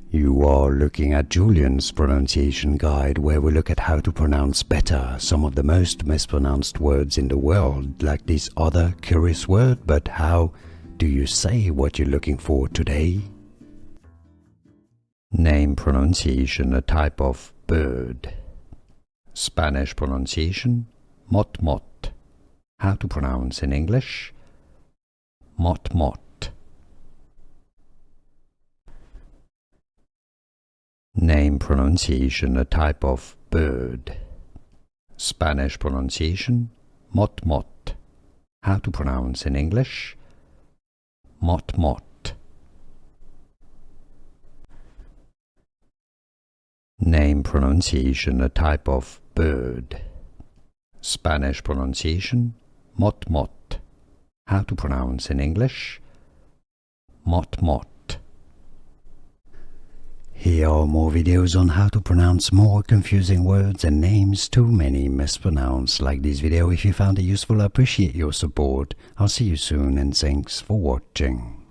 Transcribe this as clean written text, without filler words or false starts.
You are looking at Julian's pronunciation guide, where we look at how to pronounce better some of the most mispronounced words in the world, like this other curious word. But how do you say what you're looking for today? Name pronunciation, a type of bird. Spanish pronunciation, Motmot. How to pronounce in English? Motmot. Name pronunciation, a type of bird. Spanish pronunciation, Motmot. How to pronounce in English? Motmot. Name pronunciation, a type of bird. Spanish pronunciation, Motmot. How to pronounce in English? Motmot. Here are more videos on how to pronounce more confusing words and names too many mispronounced. Like this video if you found it useful. I appreciate your support. I'll see you soon and thanks for watching.